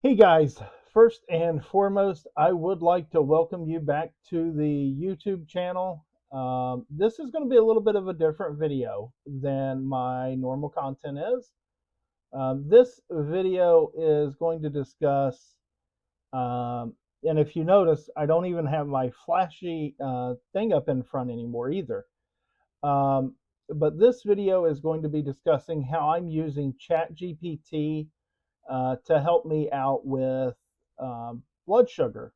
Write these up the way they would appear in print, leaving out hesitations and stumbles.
Hey guys, first and foremost, I would like to welcome you back to the YouTube channel. This is going to be a little bit of a different video than my normal content is. This video is going to discuss, and if you notice, I don't even have my flashy thing up in front anymore either. Um, but this video is going to be discussing how I'm using ChatGPT to help me out with blood sugar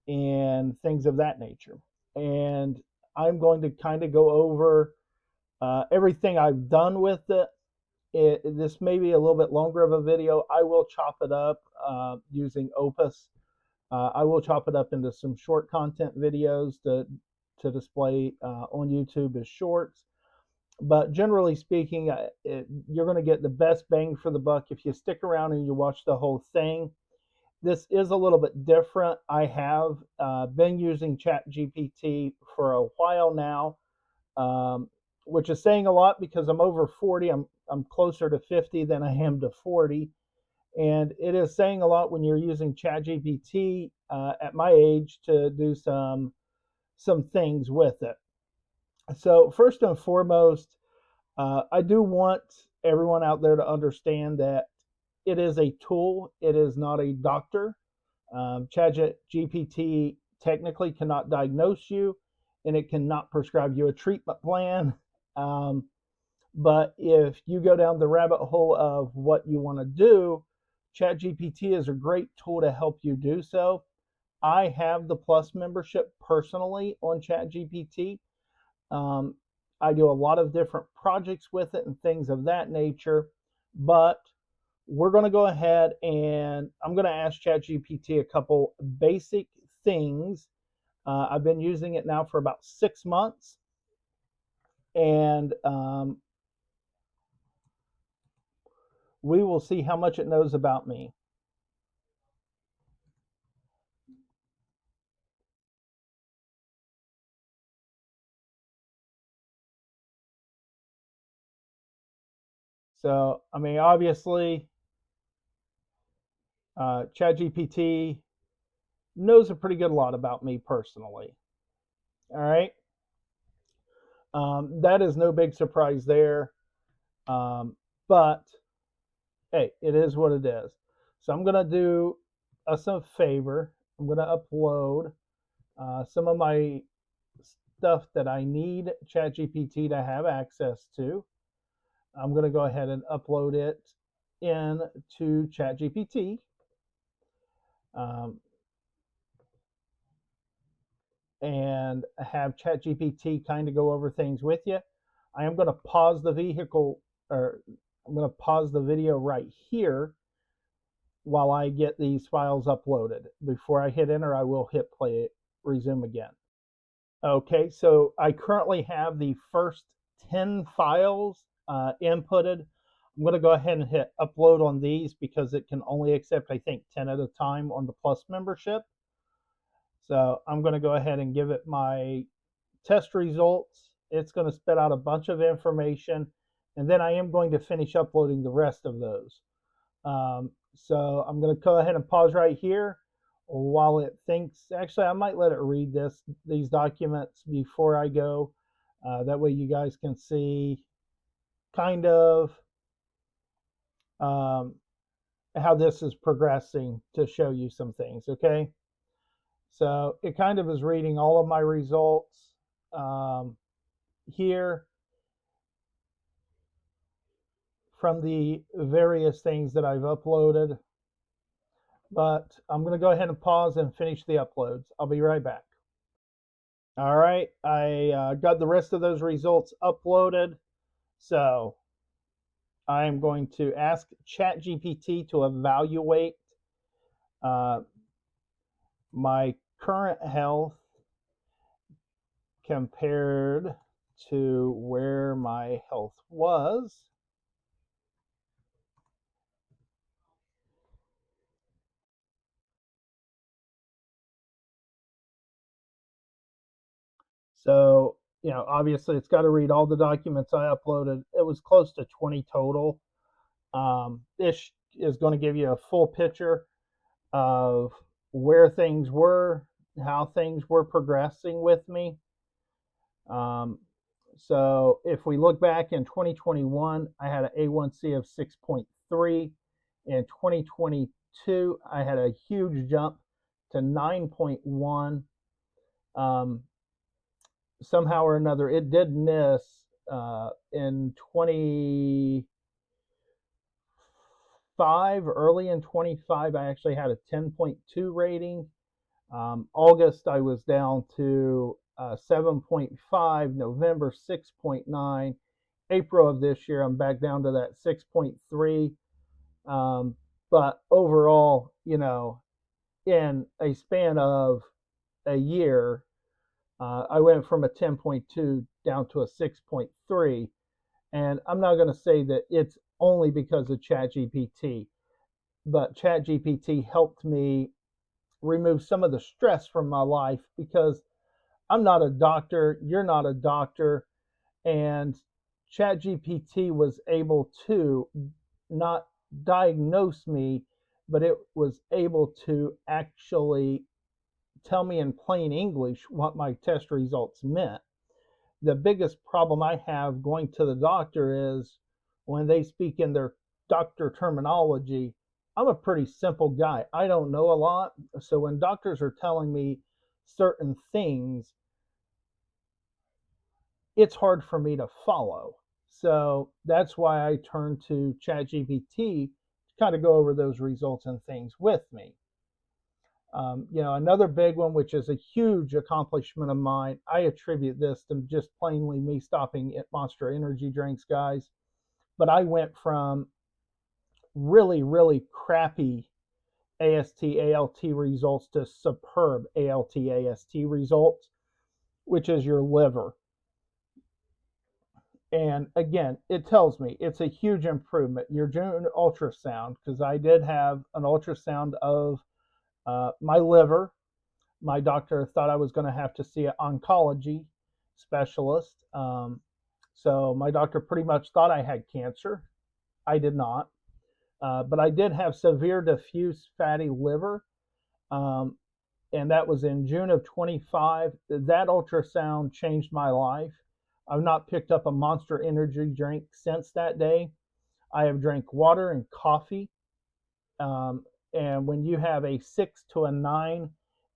and things of that nature. And I'm going to kind of go over everything I've done with it. This may be a little bit longer of a video. I will chop it up using Opus. I will chop it up into some short content videos to display on YouTube as shorts. But generally speaking, you're going to get the best bang for the buck if you stick around and you watch the whole thing. This is a little bit different. I have been using ChatGPT for a while now, which is saying a lot because I'm over 40. I'm closer to 50 than I am to 40, and it is saying a lot when you're using ChatGPT at my age to do some things with it. So first and foremost, I do want everyone out there to understand that it is a tool. It is not a doctor. ChatGPT technically cannot diagnose you, and it cannot prescribe you a treatment plan. Um, but if you go down the rabbit hole of what you want to do, ChatGPT is a great tool to help you do so. I have the Plus membership personally on ChatGPT. Um, I do a lot of different projects with it and things of that nature, but we're going to go ahead and I'm going to ask ChatGPT a couple basic things. I've been using it now for about 6 months, and we will see how much it knows about me. So, I mean, obviously, ChatGPT knows a pretty good lot about me personally. All right. That is no big surprise there. But hey, it is what it is. So I'm going to do us a favor. I'm going to upload some of my stuff that I need ChatGPT to have access to. I'm going to go ahead and upload it into ChatGPT. Um, and have ChatGPT kind of go over things with you. I am going to pause the vehicle, or I'm going to pause the video right here while I get these files uploaded. Before I hit enter, I will hit play, resume again. Okay, so I currently have the first 10 files inputted. I'm going to go ahead and hit upload on these because it can only accept, I think, 10 at a time on the Plus membership. So I'm going to go ahead and give it my test results. It's going to spit out a bunch of information, and then I am going to finish uploading the rest of those. So I'm going to go ahead and pause right here while it thinks. Actually, I might let it read these documents before I go. That way you guys can see kind of um, how this is progressing to show you some things, okay? So it kind of is reading all of my results here from the various things that I've uploaded. But I'm going to go ahead and pause and finish the uploads. I'll be right back. All right, I got the rest of those results uploaded. So I'm going to ask ChatGPT to evaluate uh, my current health compared to where my health was. So, obviously it's got to read all the documents I uploaded. It was close to 20 total. This is going to give you a full picture. of where things were, how things were progressing with me. Um, so if we look back in 2021, I had an A1C of 6.3. In 2022, I had a huge jump to 9.1. Um, Somehow or another, it did miss in 25, early in 25, I actually had a 10.2 rating. August, I was down to 7.5, November 6.9, April of this year, I'm back down to that 6.3. Um, but overall, in a span of a year, I went from a 10.2 down to a 6.3. And I'm not going to say that it's only because of ChatGPT, but ChatGPT helped me remove some of the stress from my life because I'm not a doctor, you're not a doctor, and ChatGPT was able to not diagnose me, but it was able to actually tell me in plain English what my test results meant. The biggest problem I have going to the doctor is when they speak in their doctor terminology. I'm a pretty simple guy. I don't know a lot. So when doctors are telling me certain things, it's hard for me to follow. So that's why I turn to ChatGPT to kind of go over those results and things with me. Another big one, which is a huge accomplishment of mine, I attribute this to just plainly me stopping at Monster Energy drinks, guys. But I went from really, really crappy AST, ALT results to superb ALT, AST results, which is your liver. And again, it tells me it's a huge improvement. You're doing an ultrasound, because I did have an ultrasound of my liver. My doctor thought I was going to have to see an oncology specialist. So my doctor pretty much thought I had cancer. I did not. But I did have severe diffuse fatty liver. Um, and that was in June of 25. That ultrasound changed my life. I've not picked up a Monster Energy drink since that day. I have drank water and coffee. Um, and when you have a 6 to a 9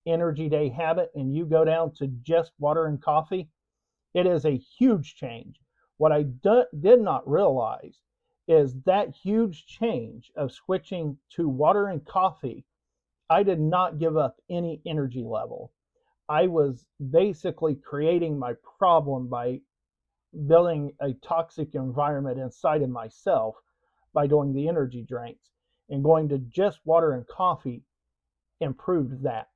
energy day habit and you go down to just water and coffee, it is a huge change. What I did not realize is that huge change of switching to water and coffee, I did not give up any energy level. I was basically creating my problem by building a toxic environment inside of myself by doing the energy drinks, and going to just water and coffee improved that.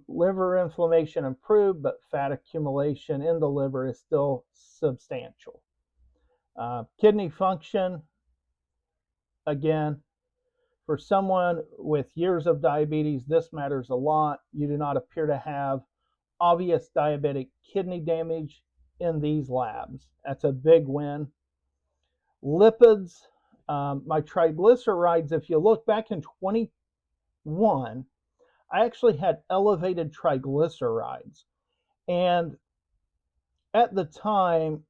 Liver inflammation improved, but fat accumulation in the liver is still substantial. Kidney function, again, for someone with years of diabetes, this matters a lot. You do not appear to have obvious diabetic kidney damage in these labs. That's a big win. Lipids, my triglycerides, if you look back in 21, I actually had elevated triglycerides. And at the time,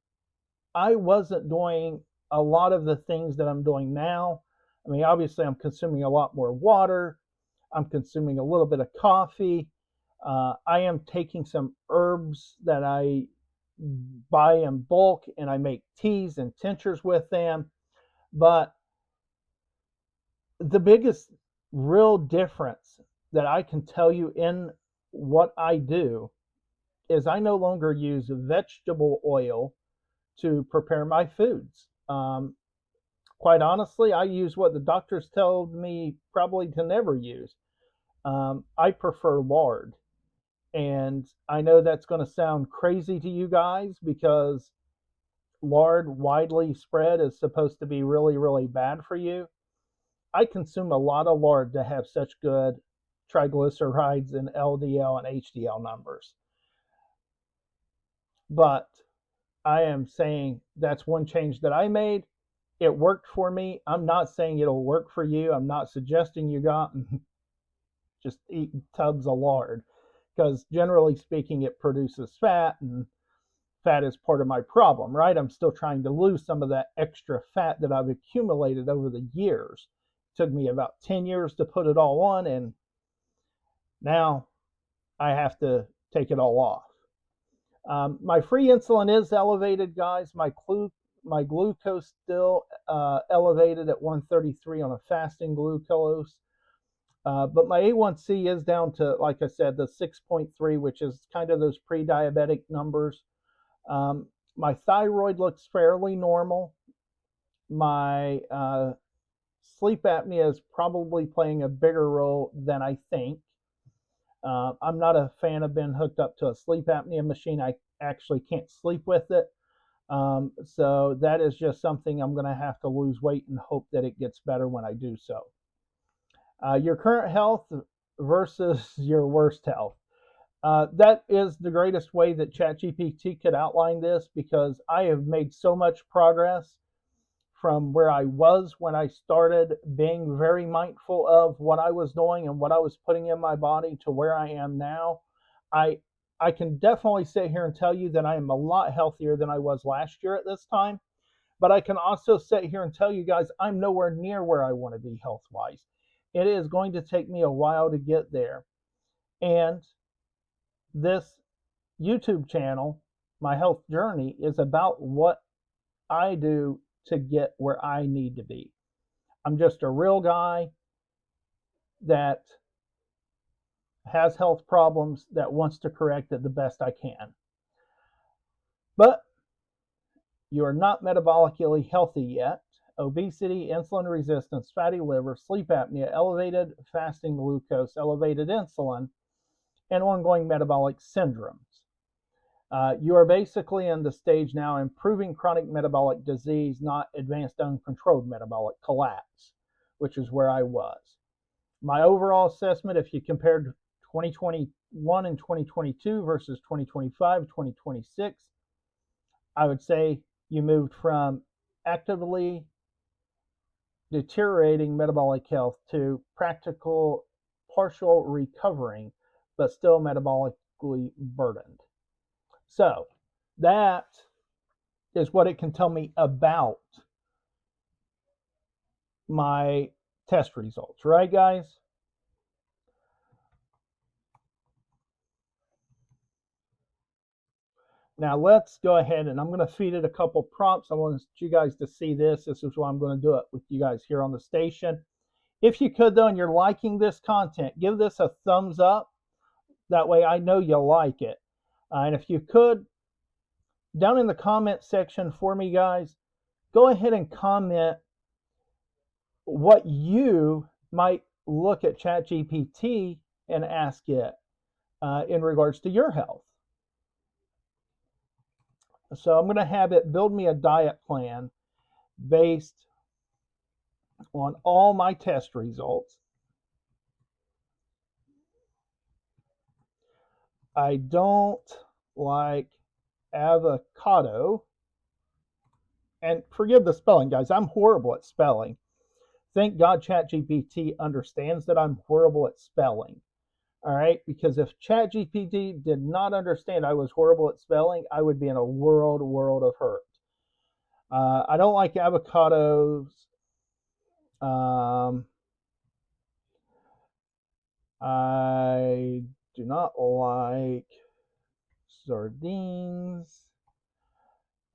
I wasn't doing a lot of the things that I'm doing now. I mean, obviously, I'm consuming a lot more water. I'm consuming a little bit of coffee. I am taking some herbs that I buy in bulk, and I make teas and tinctures with them. But the biggest real difference that I can tell you in what I do is I no longer use vegetable oil to prepare my foods. Quite honestly, I use what the doctors told me probably to never use. I prefer lard. And I know that's going to sound crazy to you guys because lard, widely spread, is supposed to be really, really bad for you. I consume a lot of lard to have such good triglycerides and LDL and HDL numbers. But I am saying that's one change that I made. it worked for me. I'm not saying it'll work for you. I'm not suggesting you got just eat tubs of lard, because generally speaking, it produces fat, and fat is part of my problem, right? I'm still trying to lose some of that extra fat that I've accumulated over the years. It took me about 10 years to put it all on, and now I have to take it all off. My free insulin is elevated, guys. My glucose still elevated at 133 on a fasting glucose. But my A1C is down to, like I said, the 6.3, which is kind of those pre-diabetic numbers. My thyroid looks fairly normal. My sleep apnea is probably playing a bigger role than I think. I'm not a fan of being hooked up to a sleep apnea machine. I actually can't sleep with it. So that is just something I'm going to have to lose weight and hope that it gets better when I do so. Your current health versus your worst health. That is the greatest way that ChatGPT could outline this, because I have made so much progress from where I was when I started being very mindful of what I was doing and what I was putting in my body to where I am now. I I can definitely sit here and tell you that I am a lot healthier than I was last year at this time, but I can also sit here and tell you guys I'm nowhere near where I want to be health wise. It is going to take me a while to get there. And this YouTube channel, My Health Journey, is about what I do to get where I need to be. I'm just a real guy that has health problems that wants to correct it the best I can. But you are not metabolically healthy yet. Obesity, insulin resistance, fatty liver, sleep apnea, elevated fasting glucose, elevated insulin, and ongoing metabolic syndromes. You are basically in the stage now improving chronic metabolic disease, not advanced uncontrolled metabolic collapse, which is where I was. My overall assessment, if you compared 2021 and 2022 versus 2025, 2026, I would say you moved from actively deteriorating metabolic health to practical partial recovering, but still metabolically burdened. So that is what it can tell me about my test results, right, guys? Now let's go ahead, and I'm going to feed it a couple prompts. I want you guys to see this. This is why I'm going to do it with you guys here on the station. If you could, though, and you're liking this content, give this a thumbs up. That way I know you like it. And if you could, down in the comment section for me, guys, go ahead and comment what you might look at ChatGPT and ask it in regards to your health. So I'm going to have it build me a diet plan based on all my test results. I don't like avocado. And forgive the spelling, guys. I'm horrible at spelling. Thank God ChatGPT understands that I'm horrible at spelling. All right, because if ChatGPT did not understand I was horrible at spelling, I would be in a world of hurt. I don't like avocados. I do not like sardines.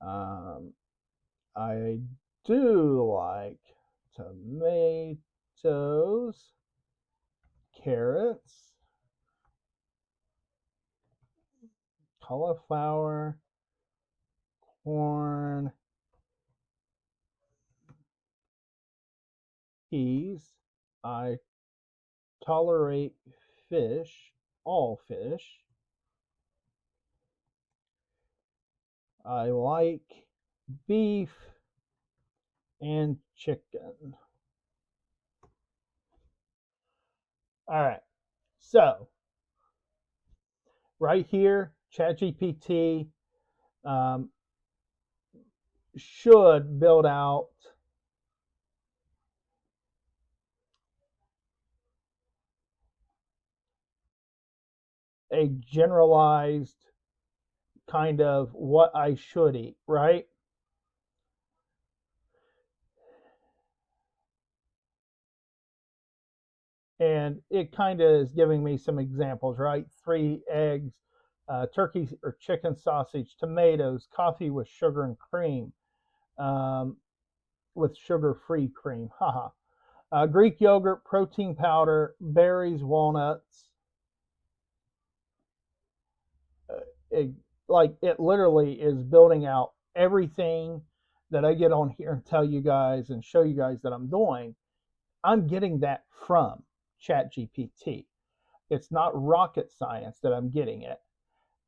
I do like tomatoes, carrots, cauliflower, corn, peas. I tolerate fish, all fish. I like beef and chicken. All right. So, right here, ChatGPT should build out a generalized kind of what I should eat, right? And it kind of is giving me some examples, right? 3 eggs, turkey or chicken sausage, tomatoes, coffee with sugar and cream, um, with sugar-free cream. Haha. Greek yogurt, protein powder, berries, walnuts. Uh, it, like it literally is building out everything that I get on here and tell you guys and show you guys that I'm doing. I'm getting that from ChatGPT. It's not rocket science that I'm getting it.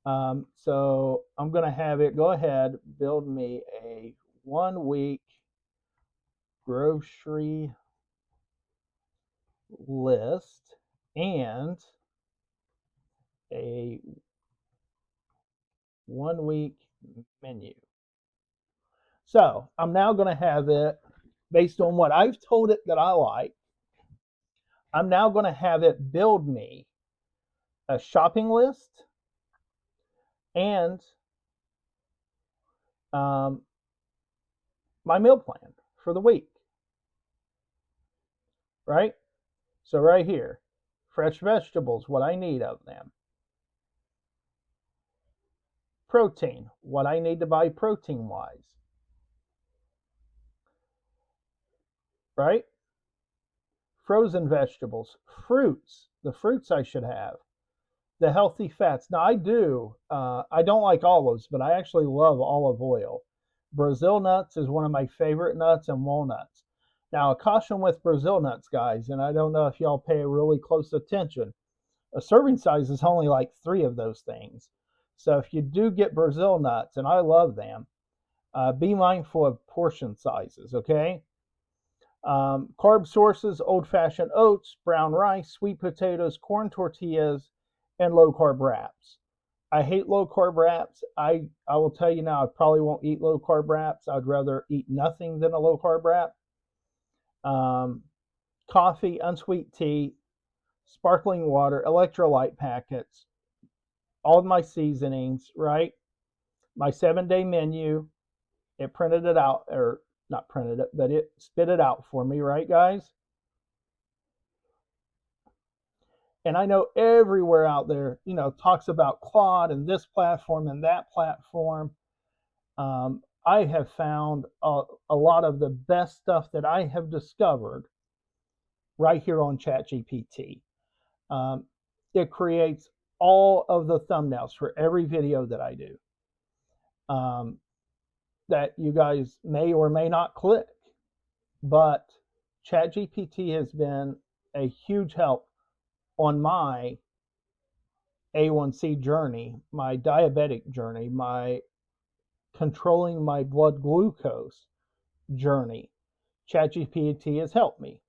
So I'm going to have it go ahead, build me a 1 week grocery list and a 1 week menu. So I'm now going to have it based on what I've told it that I like. I'm now going to have it build me a shopping list and um, my meal plan for the week, right? So right here, fresh vegetables, what I need of them. Protein, what I need to buy protein wise, right? Frozen vegetables, fruits, the fruits I should have, the healthy fats. Now I don't like olives, but I actually love olive oil. Brazil nuts is one of my favorite nuts, and walnuts. Now, a caution with Brazil nuts, guys, and I don't know if y'all pay really close attention. A serving size is only like 3 of those things. So if you do get Brazil nuts, and I love them, be mindful of portion sizes, okay? Carb sources, old-fashioned oats, brown rice, sweet potatoes, corn tortillas, and low-carb wraps. I hate low-carb wraps. I will tell you now, I probably won't eat low-carb wraps. I'd rather eat nothing than a low-carb wrap. Um, Coffee, unsweet tea, sparkling water, electrolyte packets, all of my seasonings, right? My 7-day menu, it printed it out, or not printed it, but it spit it out for me, right, guys? And I know everywhere out there, talks about Claude and this platform and that platform. I have found a lot of the best stuff that I have discovered right here on ChatGPT. Um, it creates all of the thumbnails for every video that I do um, that you guys may or may not click. But ChatGPT has been a huge help on my A1C journey, my diabetic journey, my controlling my blood glucose journey. ChatGPT has helped me.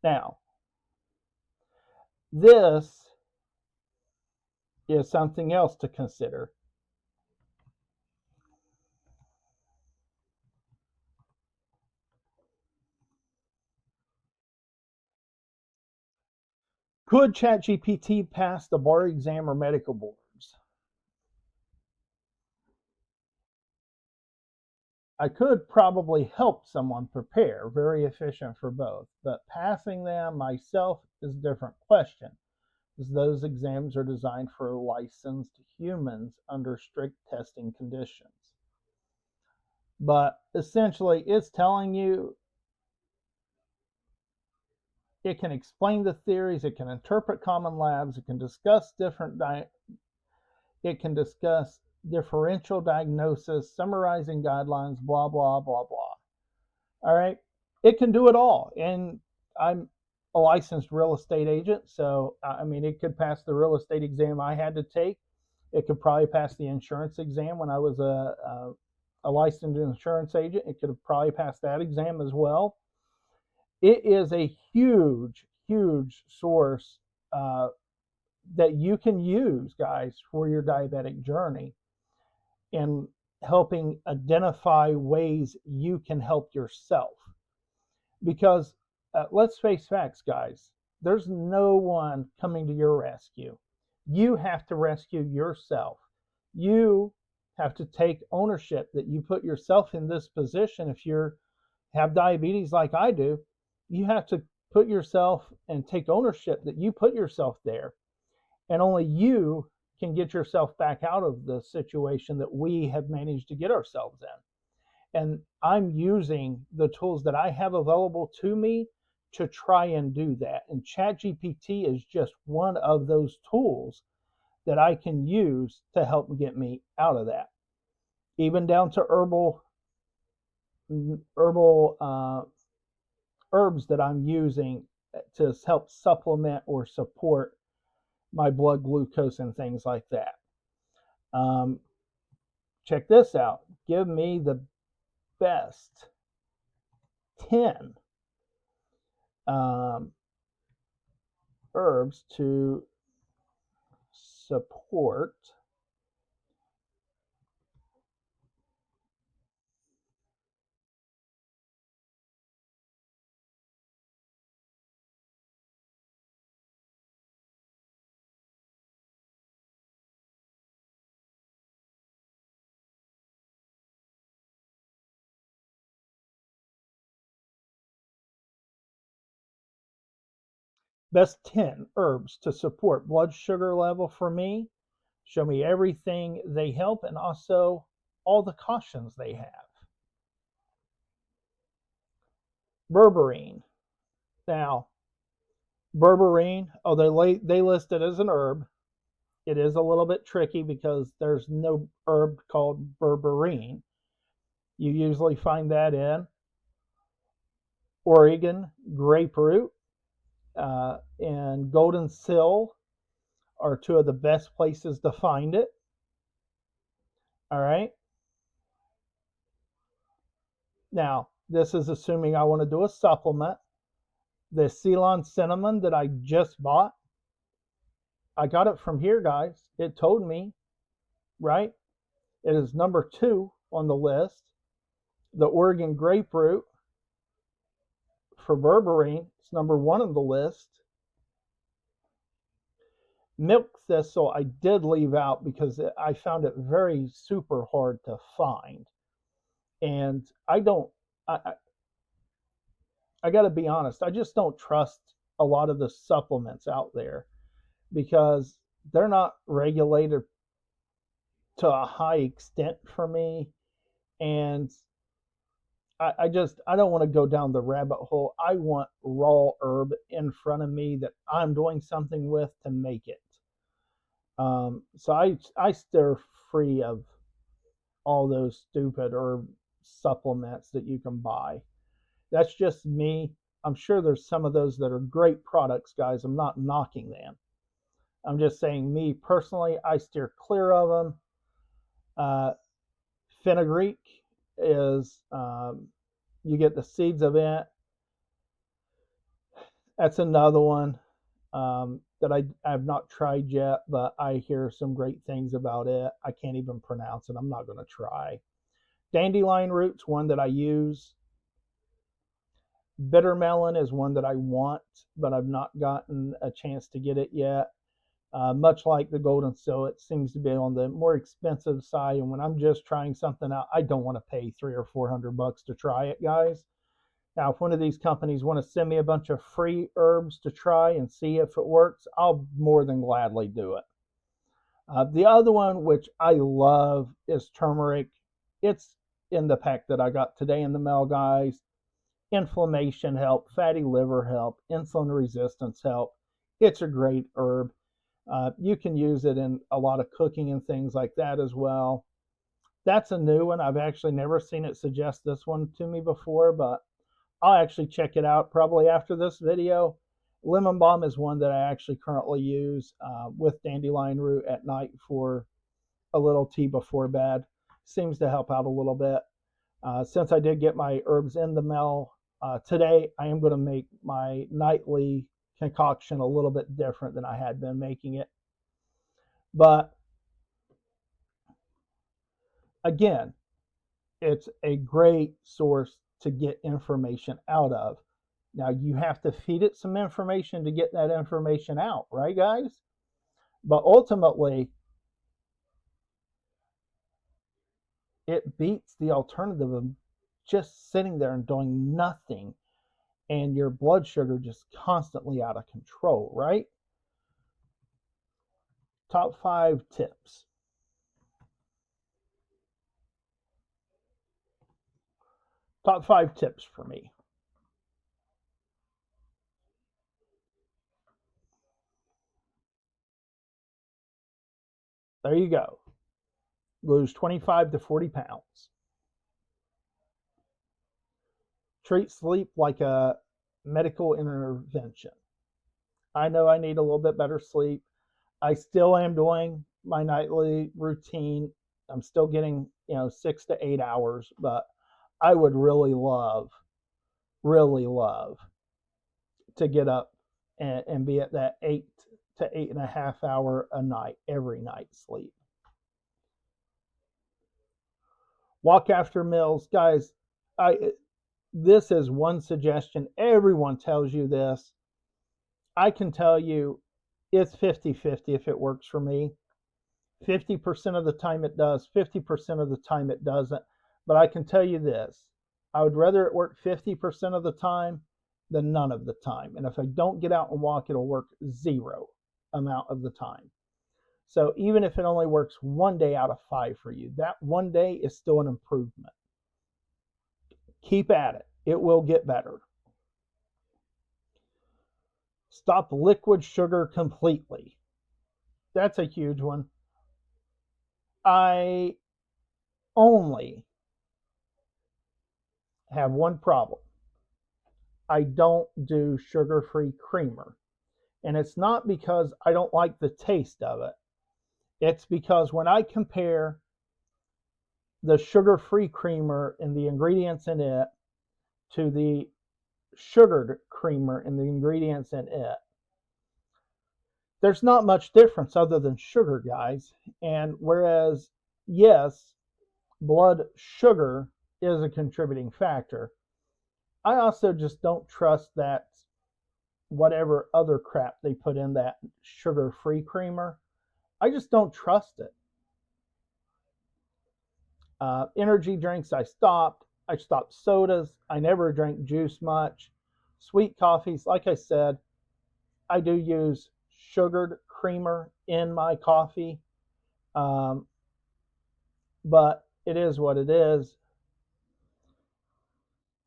Now, this is something else to consider. Could ChatGPT pass the bar exam or medical boards? I could probably help someone prepare, very efficient for both, but passing them myself is a different question, as those exams are designed for licensed humans under strict testing conditions. But essentially, it's telling you it can explain the theories, it can interpret common labs, it can discuss it can discuss differential diagnosis, summarizing guidelines, blah blah blah blah. All right, it can do it all, and I'm a licensed real estate agent, so I mean, it could pass the real estate exam I had to take. It could probably pass the insurance exam when I was a licensed insurance agent. It could have probably passed that exam as well. It is a huge, huge source that you can use, guys, for your diabetic journey and helping identify ways you can help yourself. Because let's face facts, guys, there's no one coming to your rescue. You have to rescue yourself. You have to take ownership that you put yourself in this position. If you have diabetes like I do, you have to put yourself and take ownership that you put yourself there. And only you can get yourself back out of the situation that we have managed to get ourselves in. And I'm using the tools that I have available to me to try and do that. And ChatGPT is just one of those tools that I can use to help get me out of that. Even down to herbal herbs that I'm using to help supplement or support my blood glucose and things like that. Check this out. Give me the best 10 herbs to support best 10 herbs to support blood sugar level for me. Show me everything they help and also all the cautions they have. Berberine. Now, berberine, oh, they list it as an herb. It is a little bit tricky because there's no herb called berberine. You usually find that in Oregon grapefruit and golden seal are two of the best places to find it. All right. Now, this is assuming I want to do a supplement. The Ceylon cinnamon that I just bought, I got it from here, guys. It told me, right? It is number 2 on the list. The Oregon grapefruit for berberine is number 1 on the list. Milk thistle I did leave out because I found it very super hard to find. And I got to be honest, I just don't trust a lot of the supplements out there because they're not regulated to a high extent for me. And I don't want to go down the rabbit hole. I want raw herb in front of me that I'm doing something with to make it. So I steer free of all those stupid herb supplements that you can buy. That's just me. I'm sure there's some of those that are great products, guys. I'm not knocking them. I'm just saying, me personally, I steer clear of them. Fenugreek is, you get the seeds of it. That's another one that I have not tried yet, but I hear some great things about it. I can't even pronounce it. I'm not going to try. Dandelion root's one that I use. Bitter melon is one that I want, but I've not gotten a chance to get it yet. Much like the golden seal, it seems to be on the more expensive side. And when I'm just trying something out, I don't want to pay $300 or $400 to try it, guys. Now, if one of these companies want to send me a bunch of free herbs to try and see if it works, I'll more than gladly do it. The other one, which I love, is turmeric. It's in the pack that I got today in the mail, guys. Inflammation help, fatty liver help, insulin resistance help. It's a great herb. You can use it in a lot of cooking and things like that as well. That's a new one. I've actually never seen it suggest this one to me before, but I'll actually check it out probably after this video. Lemon balm is one that I actually currently use with dandelion root at night for a little tea before bed. Seems to help out a little bit. Since I did get my herbs in the mail today, I am going to make my nightly concoction a little bit different than I had been making it. But again, it's a great source to get information out of. Now, you have to feed it some information to get that information out, right, guys? But ultimately, it beats the alternative of just sitting there and doing nothing and your blood sugar just constantly out of control, right? Top 5 tips. Top 5 tips for me. There you go. Lose 25 to 40 pounds. Treat sleep like a medical intervention. I know I need a little bit better sleep. I still am doing my nightly routine. I'm still getting, 6 to 8 hours, but I would really love to get up and be at that 8 to 8.5 hour a night, every night sleep. Walk after meals, guys. This is one suggestion. Everyone tells you this. I can tell you it's 50-50 if it works for me. 50% of the time it does, 50% of the time it doesn't. But I can tell you this, I would rather it work 50% of the time than none of the time. And if I don't get out and walk, it'll work 0 amount of the time. So even if it only works 1 day out of 5 for you, that 1 day is still an improvement. Keep at it. It will get better. Stop liquid sugar completely. That's a huge one. I only have one problem. I don't do sugar-free creamer. And it's not because I don't like the taste of it. It's because when I compare the sugar-free creamer and the ingredients in it to the sugared creamer and the ingredients in it, there's not much difference other than sugar, guys. And whereas, yes, blood sugar is a contributing factor, I also just don't trust that whatever other crap they put in that sugar-free creamer. I just don't trust it. Energy drinks, I stopped. I stopped sodas. I never drank juice much. Sweet coffees, like I said, I do use sugared creamer in my coffee, um, but it is what it is.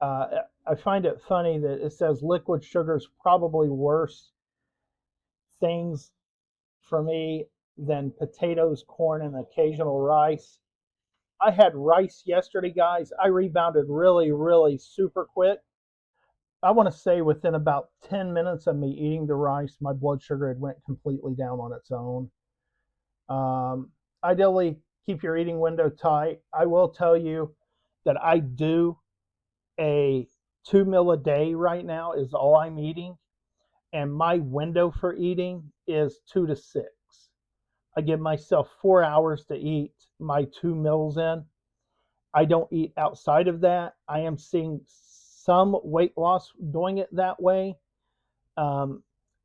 I find it funny that it says liquid sugar is probably worse things for me than potatoes, corn, and occasional rice. I had rice yesterday, guys. I rebounded really, really super quick. I want to say within about 10 minutes of me eating the rice, my blood sugar had went completely down on its own. Ideally, keep your eating window tight. I will tell you that I do a 2 meal a day right now is all I'm eating. And my window for eating is 2 to 6. I give myself 4 hours to eat my 2 meals in. I don't eat outside of that. I am seeing some weight loss doing it that way, um,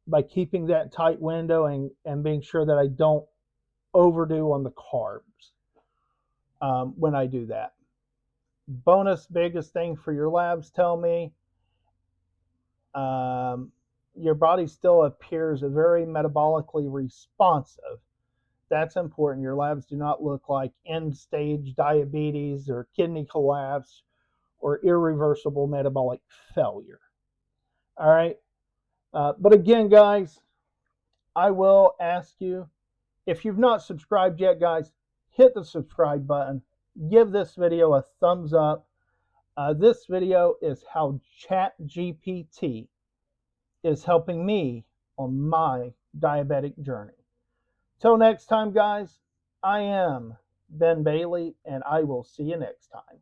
by keeping that tight window and being sure that I don't overdo on the carbs when I do that. Bonus biggest thing for your labs tell me, um, your body still appears very metabolically responsive. That's important. Your labs do not look like end stage diabetes or kidney collapse or irreversible metabolic failure. All right. But again, guys, I will ask you, if you've not subscribed yet, guys, hit the subscribe button. Give this video a thumbs up. This video is how ChatGPT is helping me on my diabetic journey. Till next time, guys, I am Ben Bailey, and I will see you next time.